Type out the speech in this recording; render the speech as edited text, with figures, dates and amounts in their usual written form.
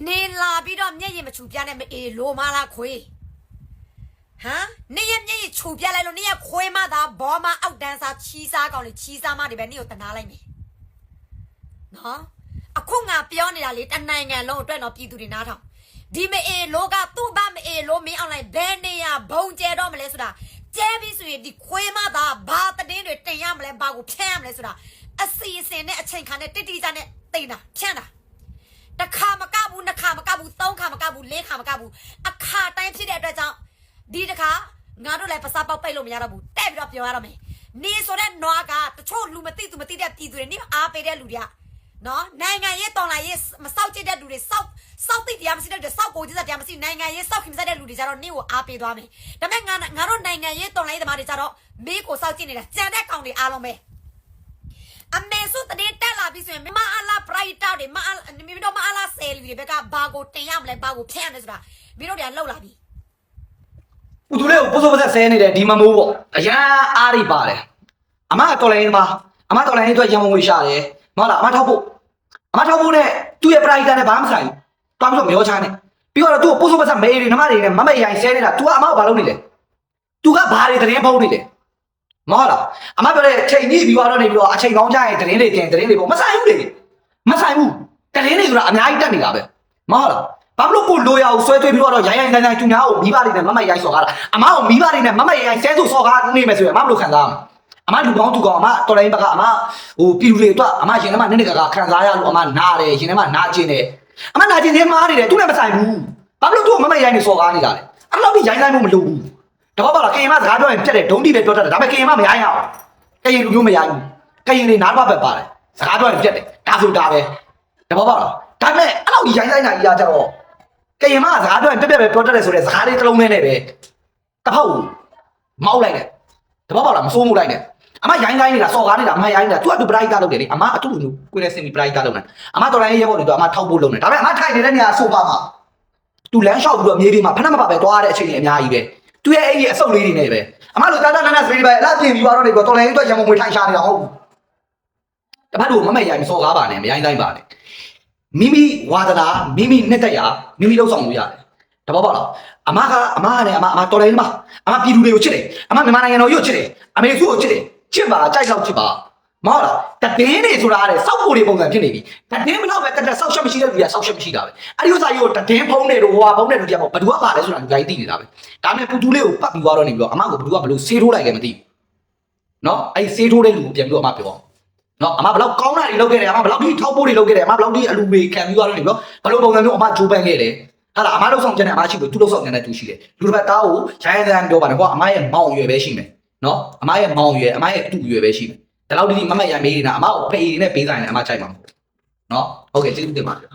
နေလာပြီးတော့မျက်ရည်မချူပြနဲ့မအေးလိုမလားခွေးဟမ်နေရမျက်ရည်ချူပြလိုက်လို့နေရခွေးမသာဘောမအောက်တန်းစားချီးစားကောင်းလေချီးစားမတွေပဲနေကိုတနာလိုက်မယ်နော်အခုငါပြောနေတာလေတနိုင်ငံလုံးအတွက်တော့ပြည်သူတွေနားထောင်ဒီမအေးလိုကသူ့ဘာမအေးလိုမင်းအောင်လိုက်ဘယ်နေရဘုံကျဲတော့မလဲဆိုတာကျဲပြီးဆိုရင်ဒီခွေးမသာဘာတည်င်းတွေတင်ရမလဲဘာကိုဖျက်ရမလဲဆိုတာအစီအစဉ်နဲ့အချိန်ခါနဲ့တိတိကျကျနဲ့သိတာဖြန့်တာတခါမကဘူးနှစ်ခါမကဘူးသုံးခါမကဘူးလေးခါမကဘူးအခါတိုင်းဖြစ်တဲ့အတွက်ကြောင့်ဒီတခါငါတို့လည်းပစားပေါက်ပိတ်လို့မရတော့ဘူးတဲ့ပြီးတော့ပြောရတော့မယ်နေဆိုတဲ့နွားကတချို့လူမသိသူမသိတဲ့ပြည်သူတွေနေအားပေးတဲ့လူတွေကနော်နိုင်ငံရေးတော်လာရေးမစောက်ကြည့်တဲ့လူတွေစောက်သိတရားမရှိတဲ့လူတွေစောက်ကိုကြည့်တဲ့တရားမရှိနိုင်ငံရေးစောက်ခင်မစားတဲ့လူတွေကြတော့နေကိုအားပေးသွားမယ်ဒါပေမဲ့ငါတို့နိုင်ငံရေးတော်လာရေးသမားတွေကြတော့မေးကိုစောက်ကြည့်နေတာကြံတဲ့ကောင်တွေအားလုံးပဲအမေစုတည်းတက်လာပြီးဆိုရင်မအားလားပရိုက်တာတွေမအားလားဆယ်လူတွေဘက်ကဘာကိုတင်ရမလဲဘာကိုဖျက်ရမလဲဆိုတာမင်းတို့တွေကလှုပ်လာပြီပူတူလေးကိုပိုးစိုးပါဆက်ဆဲနေတယ်ဒီမမိုးပေါ့အရန်အားရိပါတယ်အမတော်လိုင်းမှာအမတော်လိုင်းအတွက်ရံမငွေရှာတယ်မဟုတ်လားအမထောက်ဖို့နဲ့သူ့ရဲ့ပရိုက်တာနဲ့ဘာမှမဆိုင်ဘူးတွားပြီးတော့မရောချားနဲ့ပြီးတော့သူ့ကိုပိုးစိုးပါဆက်မေးတွေနမတွေနဲ့မမရိုင်ဆဲနေတာ तू ကအမကိုဘာလုပ်နေလဲ तू ကဘာတွေသတင်းဖုံးနေလဲမဟုတ်လားအမပြောတဲ့ချိန်ကြီးပြီးတော့နေပြီးတော့အချိန်ကောင်းကြရင်သတင်းတွေတင်သတင်းတွေပေါ့မဆိုင်ဘူးလေမဆိုင်ဘူးသတင်းတွေဆိုတာအများကြီးတက်နေတာပဲမဟုတ်လားဘာလို့ကိုလိုရအောင်ဆွဲသွေးပြီးတော့ရိုင်းသူများကိုမိဘတွေနဲ့မမရိုင်းစော်ကားတာအမကိုမိဘတွေနဲ့မမရိုင်းဆဲဆိုစော်ကားနေမယ်ဆိုရင်အမဘယ်လိုခံစားရမလဲအမလူကောင်းသူကောင်းအမတော်တိုင်းဘက်ကအမဟိုပြည်သူတွေအတွက်အမရင်ထဲမှာနည်းနည်းကခံစားရလို့အမနားတယ်ရင်ထဲမှာနားကျင်တယ်အမနာကျင်သေးမားနေတယ်သူနဲ့မဆိုင်ဘူးဘာလို့သူ့မမရိုင်းနေစော်ကားနေတာလဲအဲ့လောက်ကြီးရိုင်းဆိုင်မှုမလုပ်ဘူးတော့ပါလားကရင်မစကားပြောရင်ပြတ်တယ်ဒုံးတိပဲပြောတတ်တယ်ဒါပေမဲ့ကရင်မမရိုင်းရအောင်ကရင်လူမျိုးမရိုင်းဘူးကရင်တွေနားဘက်ပဲပါတယ်စကားပြောရင်ပြတ်တယ်ဒါဆိုတာပဲတော့ပါလားဒါပေမဲ့အဲ့လောက်ကြီးရိုင်းဆိုင်တာကြီးကကြတော့ကရင်မစကားပြောရင်ပြတ်ပဲပြောတတ်တယ်ဆိုတဲ့စကားလေးတစ်လုံးနဲ့ပဲတစ်ဖက်မောက်လိုက်တယ်တော့ပါလားမစိုးမှုလိုက်နဲ့အမရိုင်းဆိုင်နေတာစော်ကားနေတာအမရိုင်းနေတာသူကသူပရိုက်တာလုပ်တယ်လေအမအတူတူကိုယ်နဲ့စင်ပြီးပရိုက်တာလုပ်နေအမတော်လိုင်းရဲဘော်တွေတော့အမထောက်ဖို့လုပ်နေဒါပေမဲ့အမထိုင်နေတဲ့နေရာဆိုပါမှာသူလမ်းလျှောက်ပြီးတော့မြေပြင်မှာဖက်နှက်မပါပဲသွားတဲ့အချိန်ကြီးအများကြီးပဲသူရဲ့အဲ့ဒီအဆုပ်လေးတွေနဲ့ပဲအမတို့တာတာနာနာစပီးပဲအလားပြင်ပြီးသွားတော့နေပြီးတော်လိုင်းအတွက်ရံမငွေထိုင်ရှာနေတာဟုတ်ဘူးတပတ်တို့မမရိုင်းစော်ကားပါနဲ့မရိုင်းတိုင်းပါနဲ့မိမိဝါဒနာမိမိနဲ့တက်ရမိမိလောက်ဆောင်လို့ရတယ်တပတ်ပါလားအမနဲ့အမတော်လိုင်းမှာအမပြည်သူတွေကိုချစ်တယ်အမမြန်မာနိုင်ငံတော်ကိုချစ်တယ်အမေစုကိုချစ်တယ်ချစ်ပါကြိုက်တော့ချစ်ပါမဟုတ်လားတဒင်းတွေဆိုတာတဲ့စောက်ကိုတွေပုံစံဖြစ်နေပြီတဒင်းမတော့ပဲတက်ဆောက်ရှက်မရှိတဲ့လူတွေကဆောက်ရှက်မရှိတာပဲအဲ့ဒီဥစ္စာကြီးကိုတဒင်းဖုံးနေတော့ဟိုဟာဖုံးနေလို့တရားပေါ့ဘယ်သူကပါလဲဆိုတာလူတိုင်းသိနေတာပဲဒါနဲ့ပူတူလေးကိုပတ်ပြီးသွားတော့နေပြီးတော့အမကိုဘယ်သူကဘလို့ဆေးထိုးလိုက်လဲမသိဘူးနော်အဲ့ဆေးထိုးတဲ့လူကိုပြန်ပြီးတော့အမပြောအောင်နော်အမဘလောက်ကောင်းတာတွေလုပ်ခဲ့တယ်အမဘလောက်ဒီထောက်ပိုးတွေလုပ်ခဲ့တယ်အမဘလောက်ဒီအလူမေခံပြီးသွားတော့နေပြီးတော့ဘလို့ပုံစံမျိုးအမဂျိုးပန်းခဲ့တယ်ဟာလားအမလောက်ဆောင်ကျန်တဲ့အမရှိဘူးသူလောက်ဆောင်ကျန်တဲ့သူရှိတယ်လူတစ်ပတ်သားကိုရိုင်းရိုင်းပြောပါနဲ့ကွာအမရဲ့မောင်ရွယ်ပဲရှိမယ်နော်အမရဲ့မောင်ရွယ်အမရဲ့တူရွယ်ပဲရှိမယ်ဒါလောက်ဒီမမရိုင်းမေးနေတာအမကိုဖေးနေနဲ့ပေးဆိုင်တယ်အမချိုက်မှာနော်ဟုတ်ကဲ့ကျေးဇူးတင်ပါတယ်